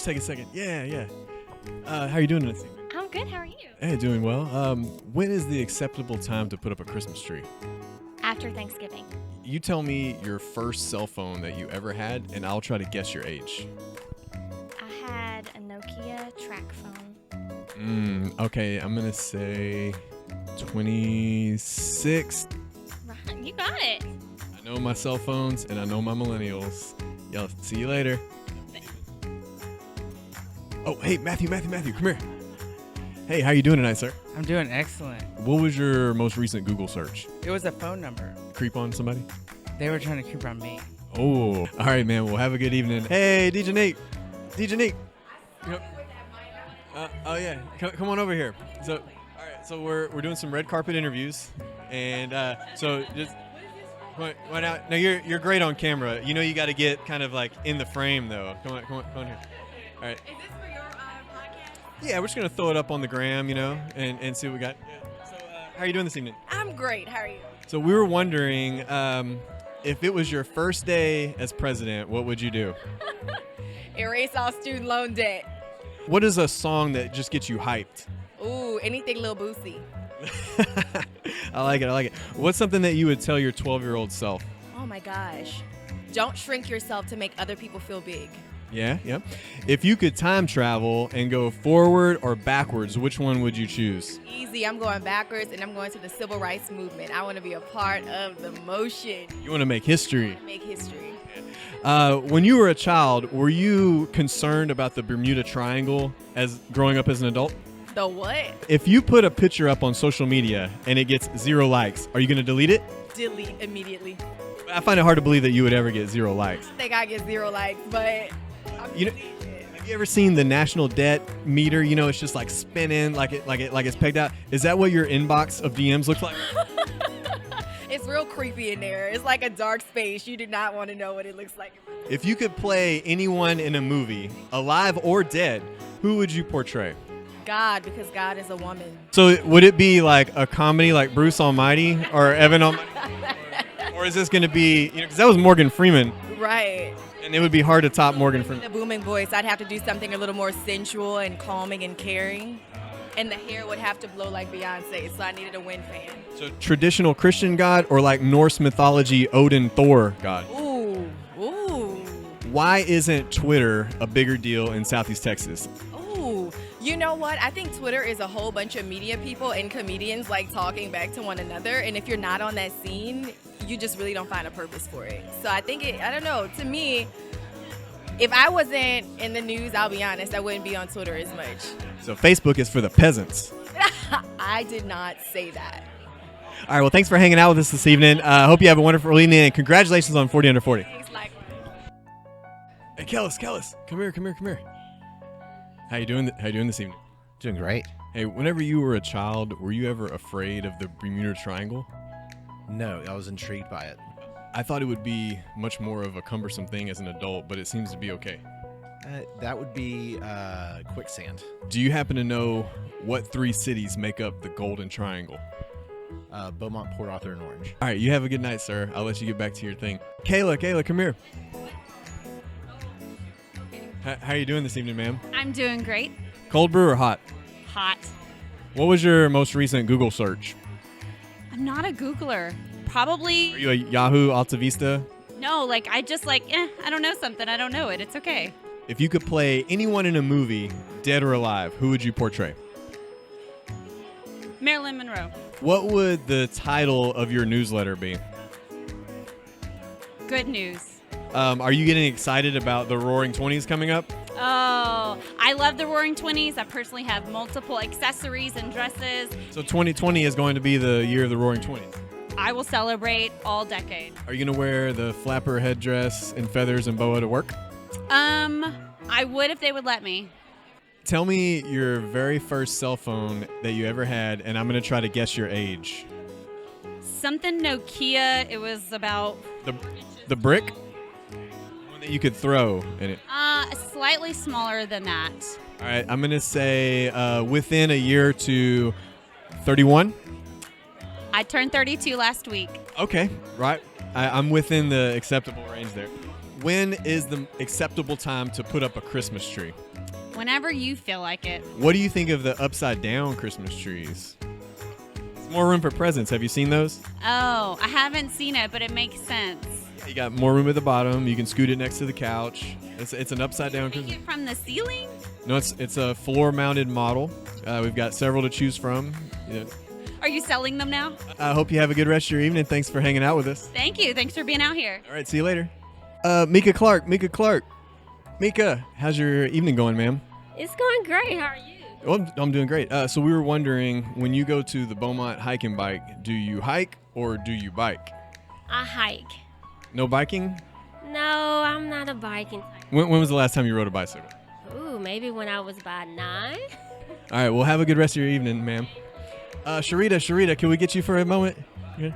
just take a second. Yeah. How are you doing this evening? I'm good. How are you? Hey, doing well. When is the acceptable time to put up a Christmas tree? After Thanksgiving. You tell me your first cell phone that you ever had, and I'll try to guess your age. I had a Nokia track phone. Okay, I'm going to say 26. Right, you got it. I know my cell phones, and I know my millennials. Y'all, see you later. Oh, hey, Matthew, come here. Hey, how you doing tonight, sir? I'm doing excellent. What was your most recent Google search? It was a phone number. Creep on somebody? They were trying to creep on me. Oh, all right, man. Well, have a good evening. Hey, DeJonique. Oh yeah, come on over here. So, all right. So we're doing some red carpet interviews, and so just come on out. No, you're great on camera. You know you got to get kind of like in the frame though. Come on here. All right. Is this for your podcast? Yeah, we're just gonna throw it up on the gram, and see what we got. Yeah. So, how are you doing this evening? I'm great. How are you? So we were wondering, if it was your first day as president, what would you do? Erase all student loan debt. What is a song that just gets you hyped? Ooh, anything Lil Boosie. I like it. What's something that you would tell your 12-year-old self? Oh my gosh. Don't shrink yourself to make other people feel big. Yeah. If you could time travel and go forward or backwards, which one would you choose? Easy. I'm going backwards, and I'm going to the civil rights movement. I want to be a part of the motion. You want to make history. Make history. When you were a child, were you concerned about the Bermuda Triangle as growing up as an adult? The what? If you put a picture up on social media and it gets 0 likes, are you going to delete it? Delete immediately. I find it hard to believe that you would ever get 0 likes. I think I get 0 likes, but Have you ever seen the national debt meter? It's just like spinning, like it's pegged out. Is that what your inbox of DMs looks like? It's real creepy in there. It's like a dark space. You do not want to know what it looks like. If you could play anyone in a movie, alive or dead, who would you portray? God, because God is a woman. So would it be like a comedy like Bruce Almighty or Evan Almighty? Or is this going to be, because that was Morgan Freeman. Right. And it would be hard to top Morgan Freeman. The booming voice, I'd have to do something a little more sensual and calming and caring. And the hair would have to blow like Beyonce, so I needed a wind fan. So traditional Christian God or like Norse mythology Odin Thor God? Ooh. Why isn't Twitter a bigger deal in Southeast Texas? Ooh. You know what? I think Twitter is a whole bunch of media people and comedians like talking back to one another. And if you're not on that scene, you just really don't find a purpose for it. So I think I don't know, to me, if I wasn't in the news, I'll be honest, I wouldn't be on Twitter as much. So Facebook is for the peasants. I did not say that. All right, well, thanks for hanging out with us this evening. I hope you have a wonderful evening, and congratulations on 40 Under 40. Thanks, likewise. Hey, Kellis, come here. How you doing this evening? Doing great. Hey, whenever you were a child, were you ever afraid of the Bermuda Triangle? No, I was intrigued by it. I thought it would be much more of a cumbersome thing as an adult, but it seems to be okay. That would be quicksand. Do you happen to know what 3 cities make up the Golden Triangle? Beaumont, Portarthur, and Orange. All right, you have a good night, sir. I'll let you get back to your thing. Kayla, come here. How are you doing this evening, ma'am? I'm doing great. Cold brew or hot? Hot. What was your most recent Google search? I'm not a Googler. Probably. Are you a Yahoo Alta Vista? No, I just I don't know something. I don't know it. It's okay. If you could play anyone in a movie, dead or alive, who would you portray? Marilyn Monroe. What would the title of your newsletter be? Good news. Are you getting excited about the Roaring 20s coming up? Oh, I love the Roaring 20s. I personally have multiple accessories and dresses. So 2020 is going to be the year of the Roaring 20s. I will celebrate all decade. Are you going to wear the flapper headdress and feathers and boa to work? I would if they would let me. Tell me your very first cell phone that you ever had, and I'm going to try to guess your age. Something Nokia. It was about... The brick? One that you could throw in it. Slightly smaller than that. All right, I'm going to say within a year to 31. I turned 32 last week. Okay, right. I'm within the acceptable range there. When is the acceptable time to put up a Christmas tree? Whenever you feel like it. What do you think of the upside down Christmas trees? It's more room for presents. Have you seen those? Oh, I haven't seen it, but it makes sense. You got more room at the bottom. You can scoot it next to the couch. It's an upside down Take Christmas. it from the ceiling? No, it's a floor mounted model. We've got several to choose from. You know, Are you selling them now? I hope you have a good rest of your evening. Thanks for hanging out with us. Thank you. Thanks for being out here. All right, see you later. Mica Clark. Mica, how's your evening going, ma'am? It's going great. How are you? Well, I'm doing great. So we were wondering, when you go to the Beaumont hike and bike, do you hike or do you bike? I hike. No biking? No, I'm not a biking type. When was the last time you rode a bicycle? Ooh, maybe when I was about 9. All right, well, have a good rest of your evening, ma'am. Sharita, can we get you for a moment? Yeah.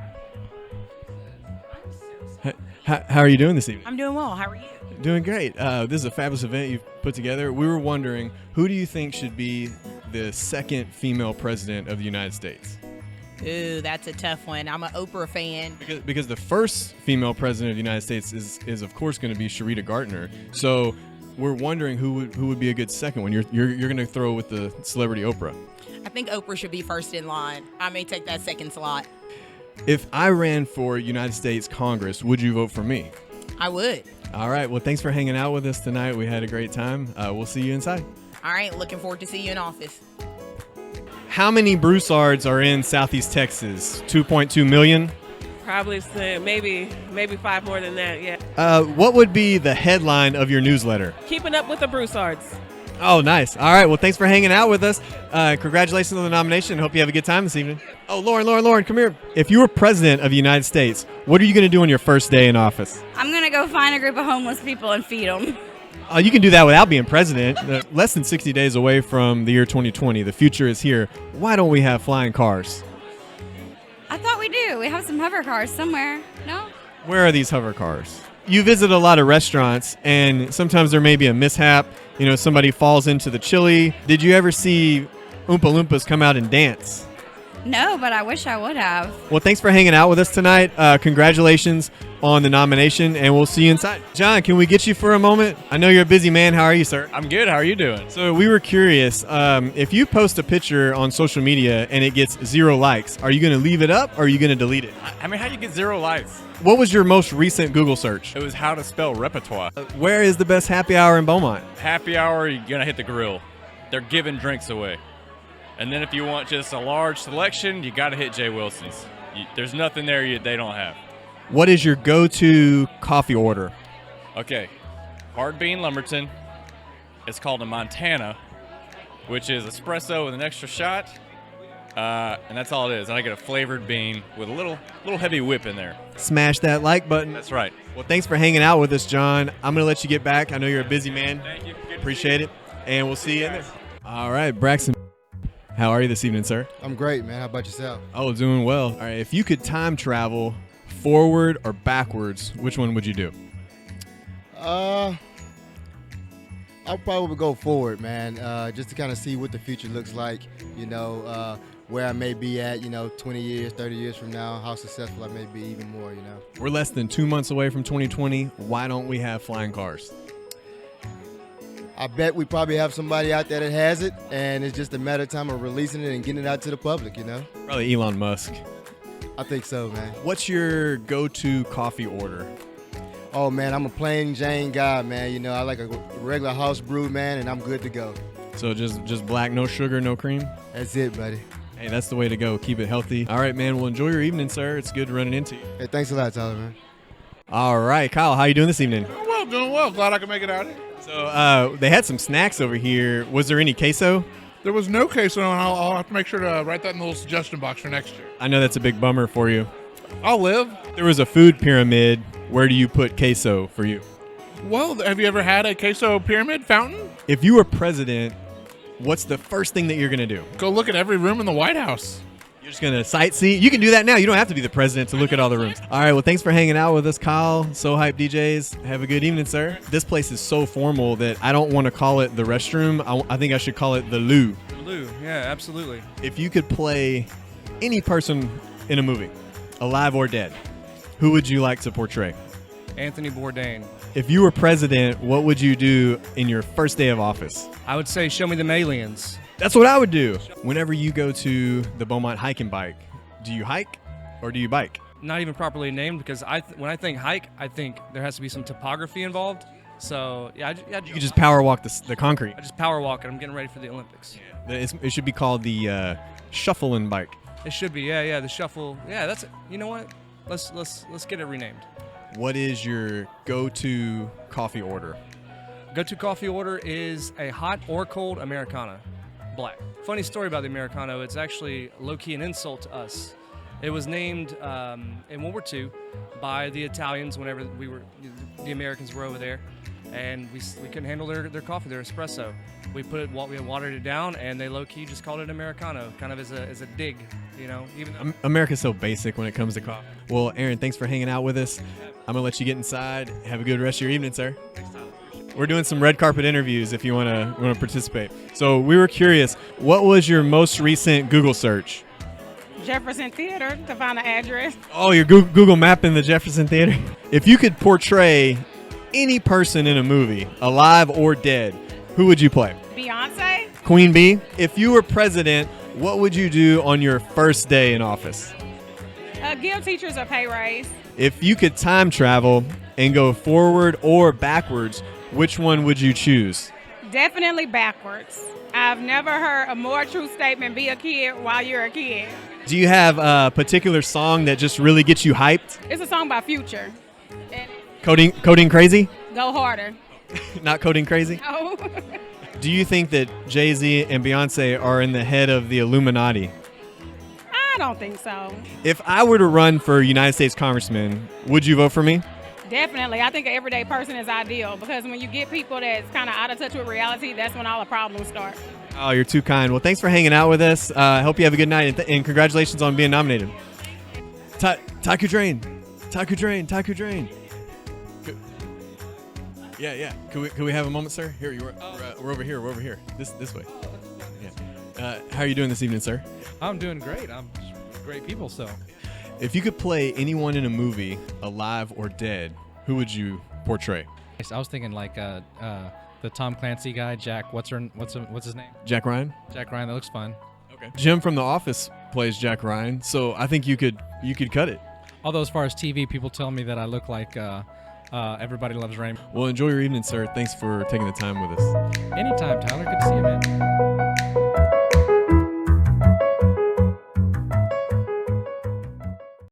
How are you doing this evening? I'm doing well. How are you? Doing great. This is a fabulous event you've put together. We were wondering, who do you think should be the second female president of the United States? Ooh, that's a tough one. I'm an Oprah fan. Because the first female president of the United States is of course going to be Sharita Gardner. So we're wondering who would be a good second one. You're going to throw with the celebrity Oprah. I think Oprah should be first in line. I may take that second slot. If I ran for United States Congress, would you vote for me? I would. All right. Well, thanks for hanging out with us tonight. We had a great time. We'll see you inside. All right. Looking forward to see you in office. How many Broussards are in Southeast Texas? 2.2 million? Probably say maybe 5 more than that, yeah. What would be the headline of your newsletter? Keeping up with the Broussards. Oh, nice. All right. Well, thanks for hanging out with us. Congratulations on the nomination. Hope you have a good time this evening. Oh, Lauren, come here. If you were president of the United States, what are you going to do on your first day in office? I'm going to go find a group of homeless people and feed them. You can do that without being president. Less than 60 days away from the year 2020. The future is here. Why don't we have flying cars? I thought we do. We have some hover cars somewhere. No? Where are these hover cars? You visit a lot of restaurants, and sometimes there may be a mishap. You know, somebody falls into the chili. Did you ever see Oompa Loompas come out and dance? No, but I wish I would have. Well, thanks for hanging out with us tonight. Congratulations on the nomination, and we'll see you inside. John, can we get you for a moment? I know you're a busy man. How are you, sir? I'm good. How are you doing? So we were curious, if you post a picture on social media and it gets 0 likes, are you going to leave it up or are you going to delete it? I mean, how do you get 0 likes? What was your most recent Google search? It was how to spell repertoire. Where is the best happy hour in Beaumont? Happy hour, you're going to hit the grill. They're giving drinks away. And then if you want just a large selection, you got to hit Jay Wilson's. There's nothing there they don't have. What is your go-to coffee order? Okay, hard bean Lumberton. It's called a Montana, which is espresso with an extra shot. And that's all it is. And I get a flavored bean with a little heavy whip in there. Smash that like button. That's right. Well, thanks for hanging out with us, John. I'm going to let you get back. I know you're a busy man. Thank you. Appreciate it. And we'll see you in there. All right, Braxton. How are you this evening, sir? I'm great, man. How about yourself? Oh, doing well. All right, if you could time travel forward or backwards, which one would you do? I'll probably go forward, man, just to kind of see what the future looks like, where I may be at, 20 years, 30 years from now, how successful I may be even more, We're less than 2 months away from 2020. Why don't we have flying cars? I bet we probably have somebody out there that has it, and it's just a matter of time of releasing it and getting it out to the public, Probably Elon Musk. I think so, man. What's your go-to coffee order? Oh, man, I'm a plain Jane guy, man. I like a regular house brew, man, and I'm good to go. So just black, no sugar, no cream? That's it, buddy. Hey, that's the way to go. Keep it healthy. All right, man. Well, enjoy your evening, sir. It's good running into you. Hey, thanks a lot, Tyler, man. All right, Kyle, how you doing this evening? Doing well. Glad I could make it out here. So they had some snacks over here. Was there any queso? There was no queso, and I'll have to make sure to write that in the little suggestion box for next year. I know that's a big bummer for you. I'll live. There was a food pyramid. Where do you put queso for you? Well, have you ever had a queso pyramid fountain? If you were president, what's the first thing that you're going to do? Go look at every room in the White House. You're just going to sightsee? You can do that now. You don't have to be the president to look at all the rooms. All right, well, thanks for hanging out with us, Kyle. So Hype DJs. Have a good evening, sir. This place is so formal that I don't want to call it the restroom. I think I should call it the loo. The loo, yeah, absolutely. If you could play any person in a movie, alive or dead, who would you like to portray? Anthony Bourdain. If you were president, what would you do in your first day of office? I would say, show me them aliens. That's what I would do. Whenever you go to the Beaumont hike and bike, do you hike or do you bike? Not even properly named, because when I think hike, I think there has to be some topography involved. So yeah, You just power walk the concrete. I just power walk, and I'm getting ready for the Olympics. It should be called the shuffle and bike. It should be, yeah, the shuffle. Yeah, that's it. You know what? Let's get it renamed. What is your go-to coffee order? Go-to coffee order is a hot or cold Americano, black. Funny story about the Americano. It's actually low-key an insult to us. It was named in World War II by the Italians whenever the Americans were over there, and we couldn't handle their coffee, their espresso. We watered it down, and they low-key just called it Americano, kind of as a dig, you know. Even though America's so basic when it comes to coffee. Well, Aaron, thanks for hanging out with us. I'm gonna let you get inside. Have a good rest of your evening, sir. We're doing some red carpet interviews if you wanna participate. So we were curious, what was your most recent Google search? Jefferson Theater to find the address. Oh, you're Google mapping the Jefferson Theater? If you could portray any person in a movie, alive or dead, who would you play? Beyonce. Queen Bee. If you were president, what would you do on your first day in office? Give teachers a pay raise. If you could time travel and go forward or backwards, which one would you choose? Definitely backwards. I've never heard a more true statement, be a kid while you're a kid. Do you have a particular song that just really gets you hyped? It's a song by Future. And Coding Crazy? Go harder. Not Coding Crazy? No. Do you think that Jay-Z and Beyonce are in the head of the Illuminati? I don't think so. If I were to run for United States Congressman, would you vote for me? Definitely. I think an everyday person is ideal, because when you get people that's kind of out of touch with reality, that's when all the problems start. Oh, you're too kind. Well, thanks for hanging out with us. I hope you have a good night, and congratulations on being nominated. Coudrain. Coudrain. Yeah. Could we have a moment, sir? Here, we're over here. We're over here. This way. Yeah. How are you doing this evening, sir? I'm doing great. I'm great people, so. If you could play anyone in a movie, alive or dead, who would you portray? I was thinking like the Tom Clancy guy, Jack. What's his name? Jack Ryan. Jack Ryan. That looks fun. Okay. Jim from The Office plays Jack Ryan, so I think you could cut it. Although as far as TV, people tell me that I look like Everybody Loves Raymond. Well, enjoy your evening, sir. Thanks for taking the time with us. Anytime, Tyler. Good to see you, man.